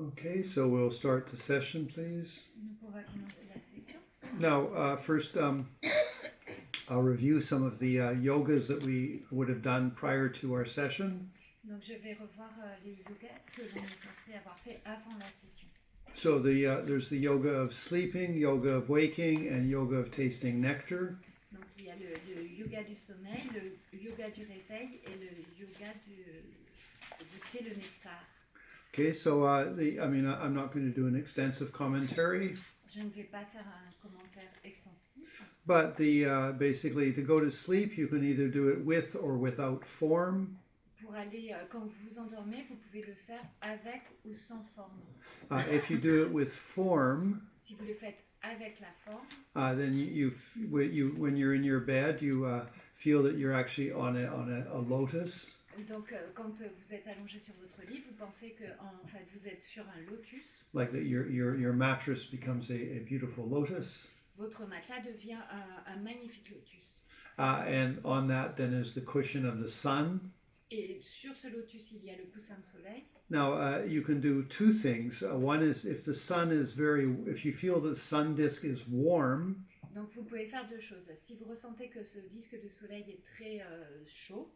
Okay, so we'll start the session, please. Donc on va commencer la session. Now, first, I'll review some of the yogas that we would have done prior to our session. Donc je vais revoir les yogas que l'on est censé avoir fait avant la session. So there's the yoga of sleeping, yoga of waking, and yoga of tasting nectar. Donc il y a le yoga du sommeil, le yoga du réveil et le yoga du goûter le nectar. Okay, so I'm not going to do an extensive commentary, Je ne vais pas faire un commentaire extensif. but basically to go to sleep, you can either do it with or without form. Pour aller, quand vous vous endormez, vous pouvez le faire avec ou sans forme. If you do it with form, Si vous le faites avec la forme, then when you're in your bed, you feel that you're actually on a lotus. donc quand vous êtes allongé sur votre lit, vous pensez que en fait vous êtes sur un lotus. Like that your mattress becomes a beautiful lotus. Votre matelas devient un magnifique lotus. And on that then is the cushion of the sun. Et sur ce lotus, il y a le coussin de soleil. Now you can do two things. One is if you feel the sun disk is warm, Donc vous pouvez faire deux choses. Si vous ressentez que ce disque de soleil est très chaud,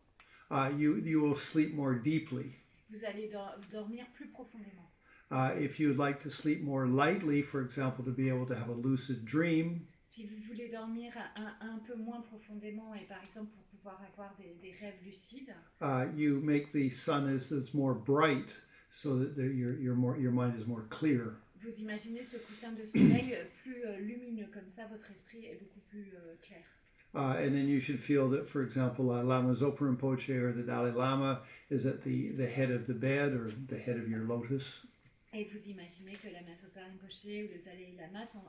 you will sleep more deeply. vous allez dormir plus profondément. If you'd like to sleep more lightly, for example, to be able to have a lucid dream, Si vous voulez dormir un peu moins profondément et par exemple pour pouvoir avoir des rêves lucides, you make the sun as more bright, so that your mind is more clear. vous imaginez ce coussin de soleil plus lumineux, comme ça votre esprit est beaucoup plus clair. And then you should feel that, for example, Lama Zopa Rinpoche or the Dalai Lama is at the head of the bed or the head of your lotus. Et vous imaginez que la Zopa Rinpoche ou le Dalai Lama sont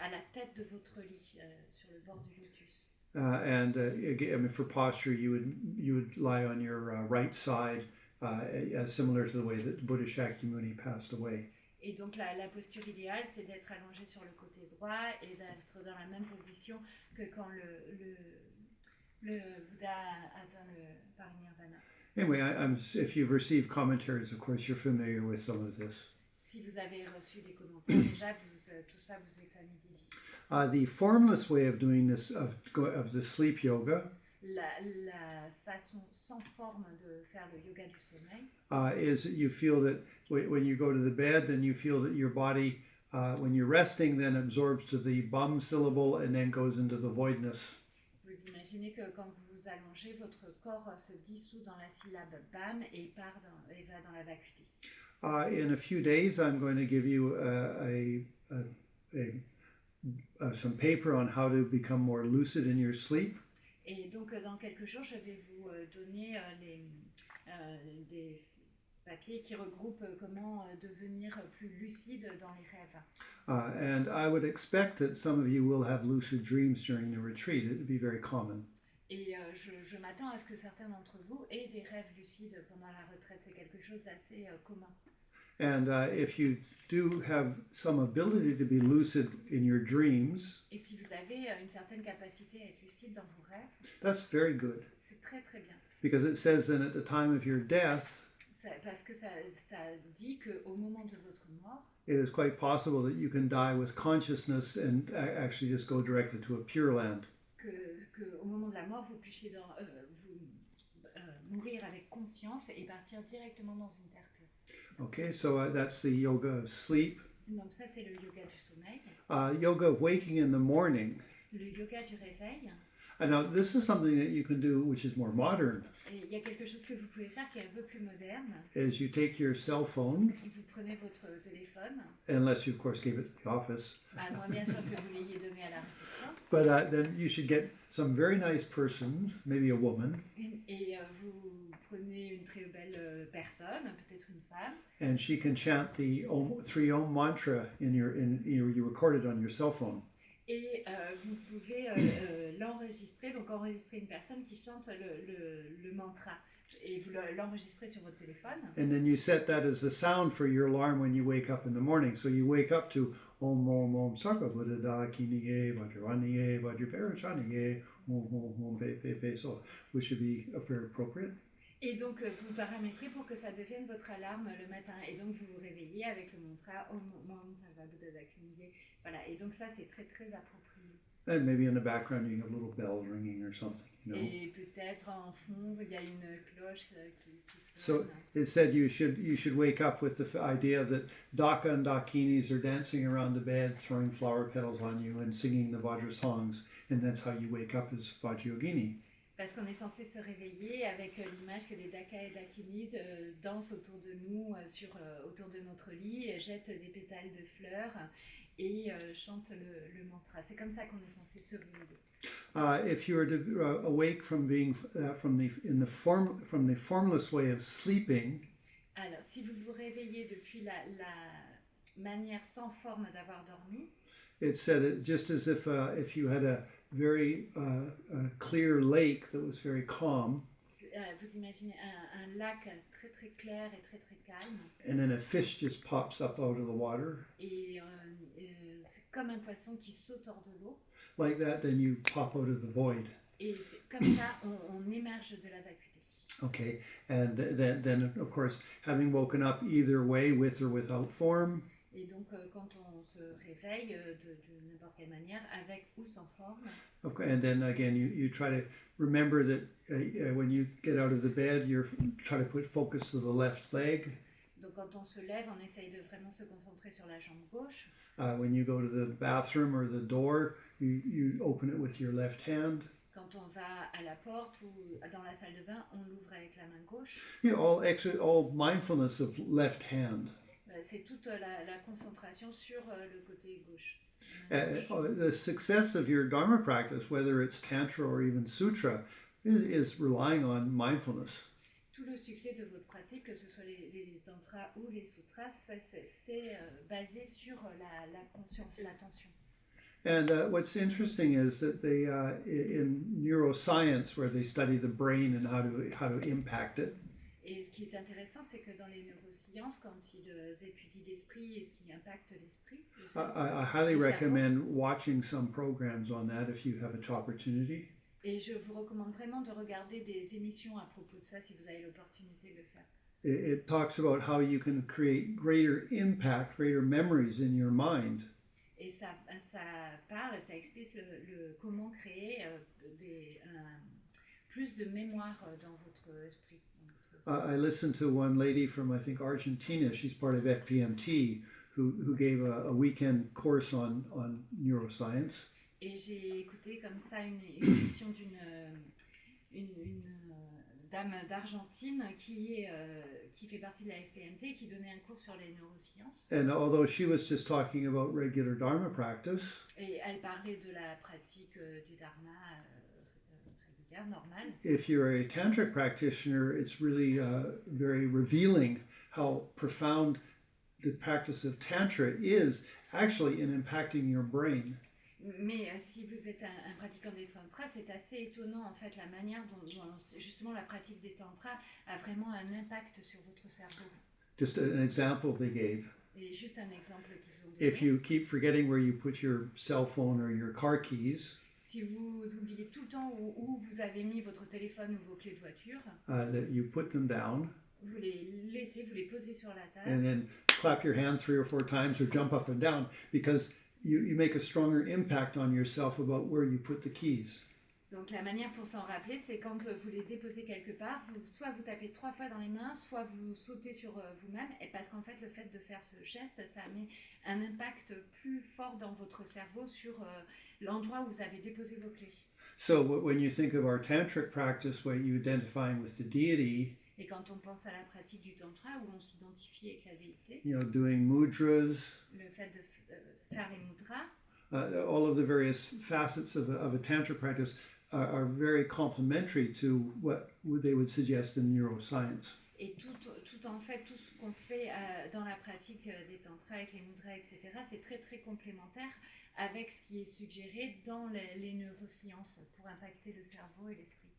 à la tête de votre lit, sur le bord du lotus. Again, for posture, you would lie on your right side, similar to the way that Buddha Shakyamuni passed away. Et donc la posture idéale, c'est d'être allongé sur le côté droit et d'être dans la même position que quand le Bouddha atteint le parinirvana. Anyway, if you've received commentaries, of course, you're familiar with some of this. Si vous avez reçu des commentaires, déjà, tout ça vous est familier. The formless way of doing this, of the sleep yoga, La façon sans forme de faire le yoga du sommeil, is that you feel that when you go to the bed, then you feel that your body, when you're resting, then absorbs to the bum syllable and then goes into the voidness. vous imaginez que quand vous vous allongez, votre corps se dissout dans la syllabe BAM et va dans la vacuité. In a few days, I'm going to give you some paper on how to become more lucid in your sleep. Et donc, dans quelques jours, je vais vous donner des papiers qui regroupent comment devenir plus lucide dans les rêves. And I would expect that some of you will have lucid dreams during the retreat. It would be very common. Et je m'attends à ce que certains d'entre vous aient des rêves lucides pendant la retraite. C'est quelque chose d'assez commun. And if you do have some ability to be lucid in your dreams, Et si vous avez une certaine capacité à être lucide dans vos rêves, that's very good. c'est très très bien. Because it says then at the time of your death, Parce que ça dit qu'au moment de votre mort, it is quite possible that you can die with consciousness and actually just go directly to a pure land. que au moment de la mort, vous puissiez mourir avec conscience et partir directement dans une terre pure. Okay, so that's the yoga of sleep. Donc ça, c'est le yoga du sommeil. Yoga of waking in the morning. Le yoga du réveil. And now this is something that you can do which is more modern. Et il y a quelque chose que vous pouvez faire qui est un peu plus moderne. Is you take your cell phone, Vous prenez votre téléphone, unless you of course gave it to the office, à moins bien sûr que vous l'ayez donné à la réception, but then you should get some very nice person, maybe a woman, et vous prenez une très belle personne, peut-être une femme, and she can chant the three Om mantra you record it on your cell phone. et vous pouvez l'enregistrer, donc enregistrer une personne qui chante le mantra, et vous l'enregistrez sur votre téléphone. And then you set that as the sound for your alarm when you wake up in the morning. So you wake up to Om Om Om Sarva Buddha Da Kiniye Vajraniye Vajraparachaniye Om Om Om Pe Pe Pe So, which should be very appropriate. Et donc, vous paramétrez pour que ça devienne votre alarme le matin. Et donc, vous vous réveillez avec le mantra Om Sarva Buddha Dakumiye. Voilà. Et donc, ça, c'est très, très approprié. And maybe in the background you have a little bell ringing or something. Et peut-être en fond, il y a une cloche qui So sonne. it said you should wake up with the idea that Daka and Dakinis are dancing around the bed, throwing flower petals on you and singing the Vajra songs, and that's how you wake up as Vajra Yogini. Parce qu'on est censé se réveiller avec l'image que des Daka et Dakini dansent autour de nous, autour de notre lit, jettent des pétales de fleurs et chantent le mantra. C'est comme ça qu'on est censé se réveiller. If you were to awake from being from the formless way of sleeping, Alors, si vous vous réveillez depuis la manière sans forme d'avoir dormi, it said it just as if you had a very clear lake that was very calm, vous imaginez un lac très très clair et très très calme, and then a fish just pops up out of the water. et c'est comme un poisson qui saute hors de l'eau, Like that, then you pop out of the void. et comme ça on émerge de la vacuité. Okay, and then of course, having woken up either way, with or without form, Et donc quand on se réveille de n'importe quelle manière, avec ou sans forme, okay, and then again, you try to remember that when you get out of the bed, you try to put focus to the left leg. donc quand on se lève, on essaye de vraiment se concentrer sur la jambe gauche. When you go to the bathroom or the door, you open it with your left hand. Quand on va à la porte ou dans la salle de bain, on l'ouvre avec la main gauche. All mindfulness of left hand. C'est toute la concentration sur le côté gauche. The success of your Dharma practice, whether it's Tantra or even Sutra, is relying on mindfulness. Tout le succès de votre pratique, que ce soit les tantras ou les sutras, c'est basé sur la conscience, l'attention. And what's interesting is that they, in neuroscience, where they study the brain and how to impact it, Et ce qui est intéressant, c'est que dans les neurosciences, quand ils étudient l'esprit et ce qui impacte l'esprit, I highly recommend watching some programs on that if you have an opportunity. Et je vous recommande vraiment de regarder des émissions à propos de ça si vous avez l'opportunité de le faire. It talks about how you can create greater impact, greater memories in your mind. Et ça explique comment créer plus de mémoire dans votre esprit. I listened to one lady from, I think, Argentina. She's part of FPMT, who gave a weekend course on neuroscience. Et j'ai écouté comme ça une émission d'une dame d'Argentine qui fait partie de la FPMT, qui donnait un cours sur les neurosciences. And although she was just talking about regular Dharma practice, Et elle parlait de la pratique du Dharma régulière, normale. If you're a tantric practitioner, it's really very revealing how profound the practice of tantra is actually in impacting your brain. Mais si vous êtes un pratiquant des tantras, c'est assez étonnant en fait la manière dont justement la pratique des tantras a vraiment un impact sur votre cerveau. Just an example they gave. Et juste un exemple qu'ils ont donné. If you keep forgetting where you put your cell phone or your car keys, si vous oubliez tout le temps où vous avez mis votre téléphone ou vos clés de voiture, that you put them down, vous les laissez, vous les posez sur la table, and then clap your hands 3 or 4 times or jump up and down, because you make a stronger impact on yourself about where you put the keys. Donc la manière pour s'en rappeler, c'est quand vous les déposez quelque part, soit vous tapez 3 fois dans les mains, soit vous sautez sur vous-même, et parce qu'en fait le fait de faire ce geste, ça met un impact plus fort dans votre cerveau sur l'endroit où vous avez déposé vos clés. So when you think of our tantric practice, where you identifying with the deity, et quand on pense à la pratique du tantra où on s'identifie avec la déité, doing mudras, le fait de faire les mudras, all of the various facets of a tantra practice are very complementary to what they would suggest in neuroscience. Et tout en fait, tout ce qu'on fait dans la pratique des tantras avec les mudras, etc., c'est très très complémentaire avec ce qui est suggéré dans les neurosciences pour impacter le cerveau et l'esprit.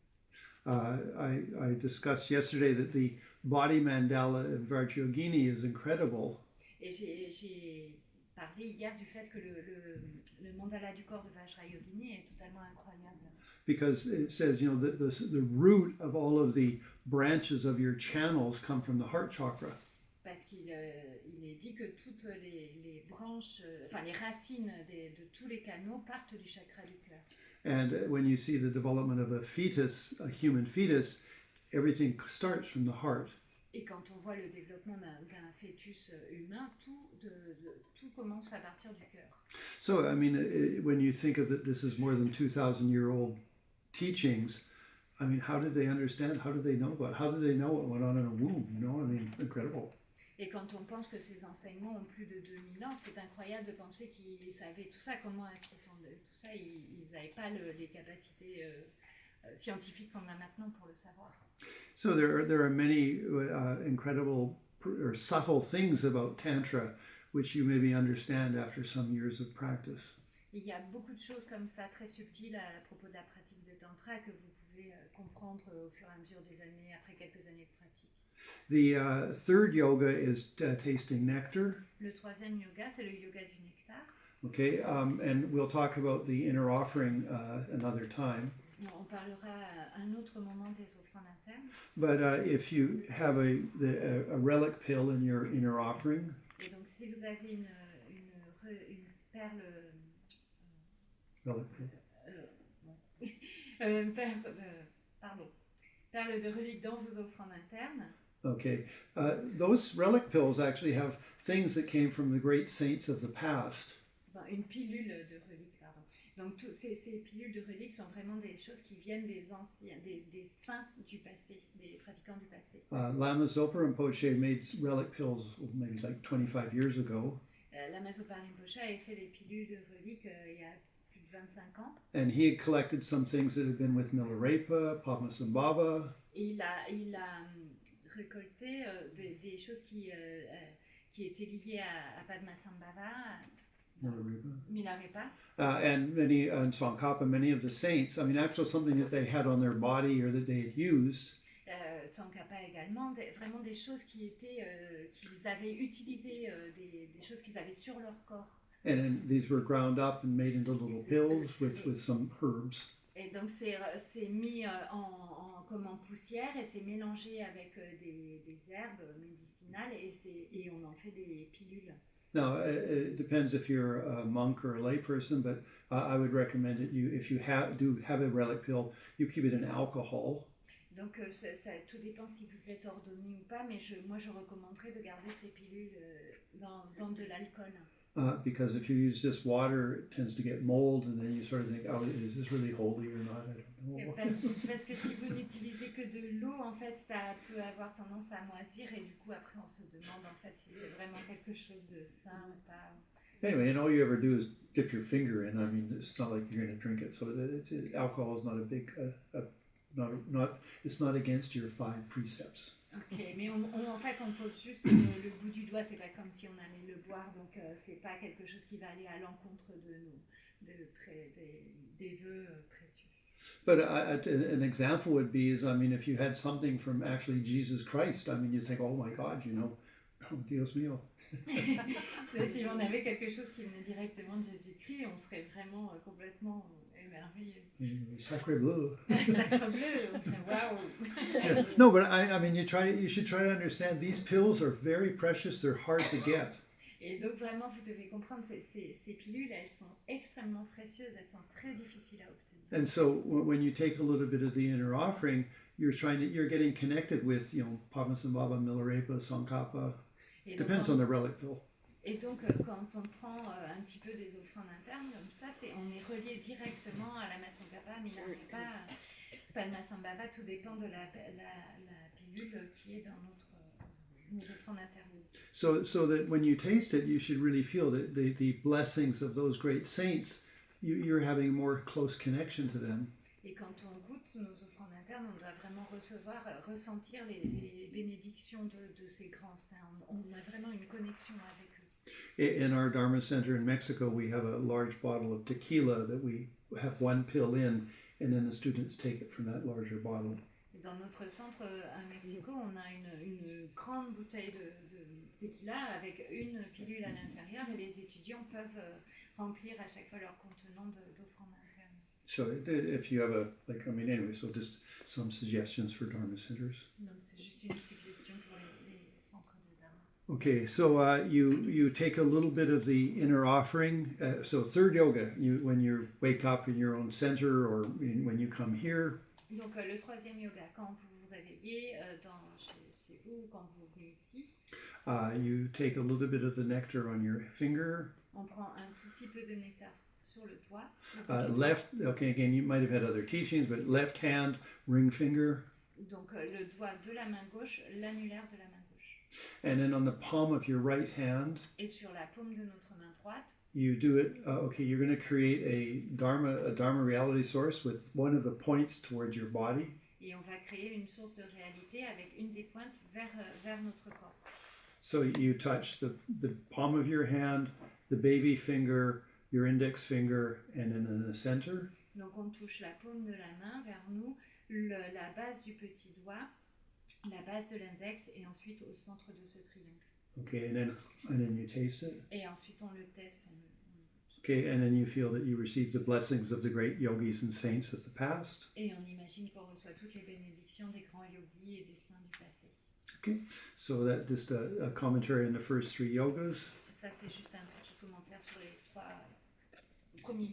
I discussed yesterday that the body mandala of Vajra Yogini is incredible. Et j'ai parlé hier du fait que le mandala du corps de Vajra Yogini est totalement incroyable. Because it says, you know, the root of all of the branches of your channels come from the heart chakra. Parce qu'il il est dit que toutes les branches, enfin les racines de tous les canaux partent du chakra du cœur. And when you see the development of a fetus, a human fetus, everything starts from the heart. Et quand on voit le développement d'un fœtus humain, tout commence à partir du cœur. So, I mean, when you think of that, this is more than 2,000-year-old teachings. I mean, how did they understand? How did they know about it? How did they know what went on in a womb? You know, I mean, incredible. Et quand on pense que ces enseignements ont plus de 2000 ans, c'est incroyable de penser qu'ils savaient tout ça. Comment est-ce qu'ils sont tout ça? Ils n'avaient pas les capacités scientifiques qu'on a maintenant pour le savoir. So there are many incredible or subtle things about Tantra which you maybe understand after some years of practice. Il y a beaucoup de choses comme ça très subtiles à propos de la pratique de Tantra que vous pouvez comprendre au fur et à mesure des années, après quelques années de pratique. The third yoga is tasting nectar. Le troisième yoga, c'est le yoga du nectar. Okay, and we'll talk about the inner offering another time. On parlera à un autre moment des offrandes internes. But if you have a relic pill in your inner offering, Et donc, si vous avez une perle, relic pill. perle de relique dans vos offrandes internes. Okay, those relic pills actually have things that came from the great saints of the past. Une pilule de relique, pardon. Donc, ces pilules de reliques sont vraiment des choses qui viennent des anciens, des saints du passé, des pratiquants du passé. Lama Zopa Rinpoche made relic pills maybe like 25 years ago. Lama Zopa Rinpoche avait fait des pilules de reliques il y a plus de 25 ans. And he had collected some things that had been with Milarepa, Padmasambhava. Et il a récolté des choses qui étaient liées à Padmasambhava. Milarepa. And many, and Tsongkhapa, many of the saints, I mean, actually something that they had on their body or that they had used. Tsongkhapa également, vraiment des choses qu'ils avaient utilisées, des choses qu'ils avaient sur leur corps. And these were ground up and made into little pills with some herbs. Et donc c'est mis comme en poussière et c'est mélangé avec des herbes médicinales et on en fait des pilules. Now, it depends if you're a monk or a layperson, but I would recommend that if you do have a relic pill, you keep it in alcohol. Donc tout dépend si vous êtes ordonné ou pas, mais moi je recommanderais de garder ces pilules dans de l'alcool. Because if you use just water, it tends to get mold, and then you sort of think, oh, is this really holy or not? I don't know. Parce que si vous n'utilisez que de l'eau, en fait, ça peut avoir tendance à moisir, et du coup, après, on se demande en fait si c'est vraiment quelque chose de sain ou pas. Anyway, and all you ever do is dip your finger in. I mean, it's not like you're going to drink it. So alcohol is not a big, it's not against your 5 precepts. Ok, mais en fait, on pose juste le bout du doigt, c'est pas comme si on allait le boire, donc c'est pas quelque chose qui va aller à l'encontre des vœux précieux. But an example would be I mean, if you had something from actually Jesus Christ, I mean, you think, oh my God, you know, oh, Dios mío. Si on avait quelque chose qui venait directement de Jésus-Christ, on serait vraiment complètement émerveillé. Sacre bleu. Sacre bleu, wow. No, but I mean, you should try to understand these pills are very precious. They're hard to get. Et donc vraiment, vous devez comprendre, ces pilules, elles sont extrêmement précieuses, elles sont très difficiles à obtenir. And so when you take a little bit of the inner offering, you're getting connected with, you know, Padmasambhava, Milarepa, Tsongkhapa. Depends on the relic pill. Et donc, quand on prend un petit peu des offrandes internes comme ça, on est relié directement à la Tsongkhapa, Milarepa, Padmasambhava, tout dépend de la pilule qui est dans nos offrandes internes. So that when you taste it, you should really feel that the blessings of those great saints, you're having a more close connection to them. Et quand on goûte nos offrandes internes, on doit vraiment ressentir les bénédictions de ces grands saints. On a vraiment une connexion avec eux. In our Dharma Center in Mexico, we have a large bottle of tequila that we have 1 pill in, and then the students take it from that larger bottle. Dans notre centre à Mexico, on a une grande bouteille tequila avec une pilule à l'intérieur et les étudiants peuvent remplir à chaque fois leur contenant d'offrande interne. So if you have anyway, so just some suggestions for Dharma centers. Donc c'est juste une suggestion pour les centres de Dharma. Okay, so you take a little bit of the inner offering. So third yoga, when you wake up in your own center or when you come here. Donc le troisième yoga, quand vous vous réveillez chez vous, quand vous venez ici. You take a little bit of the nectar on your finger. On prend un tout petit peu de nectar sur le doigt. Left, okay, again, you might have had other teachings, but left hand, ring finger. Donc le doigt de la main gauche, l'annulaire de la main gauche. And then on the palm of your right hand. Et sur la paume de notre main droite. You do it, okay, you're going to create a Dharma reality source with one of the points towards your body. Et on va créer une source de réalité avec une des pointes vers notre corps. So you touch the palm of your hand, the baby finger, your index finger, and then in the center. Donc on touche la paume de la main vers nous, la base du petit doigt, la base de l'index et ensuite au centre de ce triangle. Okay, and then you taste it. Et ensuite on le teste. Okay, and then you feel that you receive the blessings of the great yogis and saints of the past. Et on imagine qu'on reçoit toutes les bénédictions des grands yogis et des saints du passé. Okay, so that just a commentary on the first three yogas. Ça c'est juste un petit commentaire sur les trois premiers